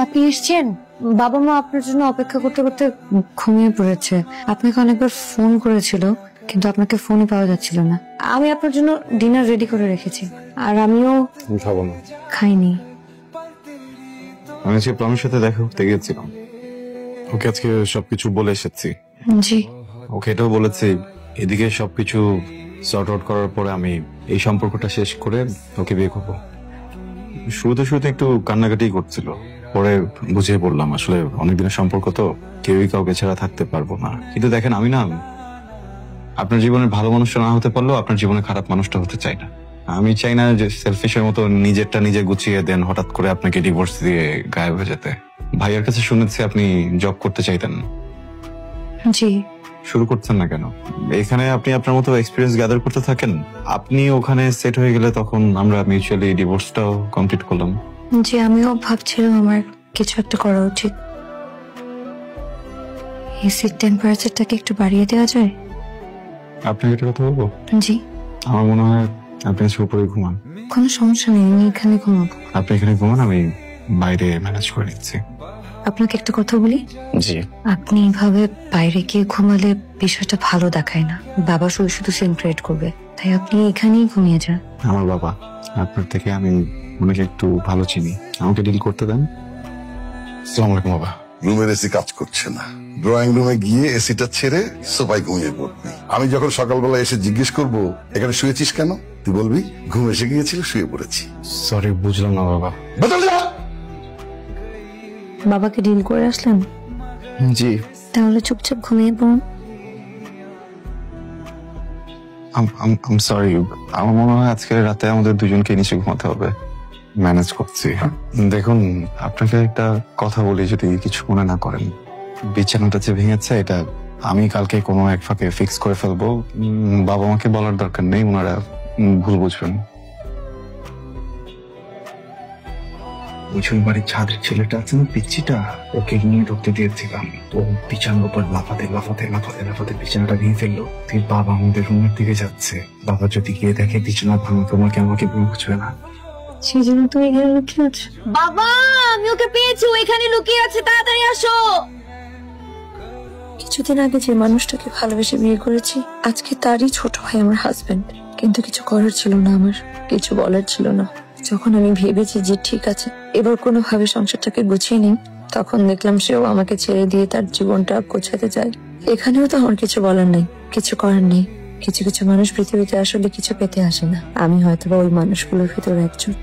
আপনি এসছেন? বাবা মা আপনার জন্য অপেক্ষা করতে করতে ঘুমিয়ে পড়েছে। আপনাকে অনেকবার ফোন করেছিল, কিন্তু আপনাকে ফোনই পাওয়া যাচ্ছিল না। আমি আপনার জন্য ডিনার রেডি করে রেখেছি, আর আমিও খাবো না। খাইনি। আমি আজকে প্রমির সাথে দেখা করতে গিয়েছিলাম, ওকে আজকে সবকিছু বলে এসেছি। জি। ওকে এটাও বলেছি এদিকে সবকিছু সর্ট আউট করার পরে আমি এই সম্পর্কটা শেষ করে ওকে বিয়ে করবো। শুরুতে শুরুতে একটু কান্নাকাটি করছিল, পরে বুঝিয়ে বললাম আসলে অনেকদিনের সম্পর্ক তো কেউই কাউকে ছাড়া থাকতে পারবো না। কিন্তু দেখেন আমি না আপনার জীবনের ভালো মানুষটা না হতে পারলেও আপনার জীবনে খারাপ মানুষটা হতে চাই না। আমি চাই না যে সেলফিশের মতো নিজেরটা নিজে গুছিয়ে দেন হঠাৎ করে আপনাকে ডিভোর্স দিয়ে গায়েব হয়ে যেতে। ভাইয়ার কাছে শুনেছি আপনি জব করতে চাইতেন। জি। শুরু করছেন না কেন? এখানে আপনি আপনার মতো এক্সপিরিয়েন্স গ্যাদার করতে থাকেন, আপনি ওখানে সেট হয়ে গেলে তখন আমরা মিউচুয়ালি ডিভোর্সটাও কমপ্লিট করলাম। জি, আমিও ভাবছিলাম আমার কিছু একটা করা উচিত। এসির টেম্পারেচারটাকে একটু বাড়িয়ে দেওয়া যায়? আপনাকে একটা কথা বলবো? জি। আমার মনে হয় আপনি আজকে উপরে ঘুমান। কোনো সমস্যা নেই, আমি এখানে ঘুমাবো। আপনি এখানে ঘুমান, আমি বাইরে ম্যানেজ করে নিচ্ছি। আপনাকে একটা কথা বলি। জি। আপনি এভাবে বাইরে গিয়ে ঘুমালে বিষয়টা ভালো দেখায় না, বাবা শুধু শুধু সিন ক্রিয়েট করবে। তাই আপনি এখানেই ঘুমিয়ে যান। আমার বাবা, আপনার থেকে আমি ওনাকে একটু ভালো চিনি, আমাকে ডিল করতে দেন। আসসালামু আলাইকুম বাবা। রুমের এসি কাজ করছে না, ড্রয়িং রুমে গিয়ে এসিটা ছেড়ে সোফায় ঘুমিয়ে পড়বি। আমি যখন সকালবেলা এসে জিজ্ঞেস করব এখানে শুয়েছিস কেন, তুই বলবি ঘুম এসে গিয়েছিল, শুয়ে পড়েছি। সরি, বুঝলাম না বাবা। বদলে যা। বাবাকে ডিল করে আসলেন? জি। তাহলে চুপচাপ ঘুমিয়ে পড়ুন। I'm sorry, আমার মনে হয় আজকে রাতে আমাদের দুজনকে নিচে ঘুমাতে হবে। ম্যানেজ করছি। দেখুন, আপনাকে একটা কথা বলি যদি কিছু মনে না করেন। বিছানাটা যে ভেঙেছে এটা আমি কালকে কোনো এক ফাঁকে ফিক্স করে ফেলবো। বাবা মাকে বলার দরকার নেই, ওনারা ভুল বুঝবেন। পিছন বাড়ির ছাদের ছেলেটা আছে না, পিচ্ছিটা, ওকে নিয়ে ঢুকতে দিয়েছিলাম। তো বিছানার উপর লাফাতে লাফাতে লাফাতে লাফাতে বিছানাটা ভেঙে ফেললো। তুই বাবা আমাদের রুমের দিকে যাচ্ছে, বাবা যদি গিয়ে দেখে বিছানা ভাঙা, তোমাকে আমাকে বুঝবে না। সেই জন্য তুমি এখানে লুকিয়ে আছো। বাবা, আমি ওকে পেয়েছি, ও এখানে লুকিয়ে আছে, তাড়াতাড়ি আসো। কিছুদিন আগে যে মানুষটাকে ভালোবেসে বিয়ে করেছি, আজকে তারই ছোট ভাই আমার হাজবেন্ড। কিন্তু কিছু করার ছিল না, আমার কিছু বলার ছিল না। যখন আমি ভেবেছি যে ঠিক আছে এবার কোনোভাবে সংসারটাকে গুছিয়ে নিই, তখন দেখলাম সেও আমাকে ছেড়ে দিয়ে তার জীবনটা গোছাতে চায়। এখানেও তো আমার কিছু বলার নেই, কিছু করার নেই। কিছু কিছু মানুষ পৃথিবীতে আসলে কিছু পেতে আসে না, আমি হয়তো ওই মানুষগুলোর ভিতরে একজন।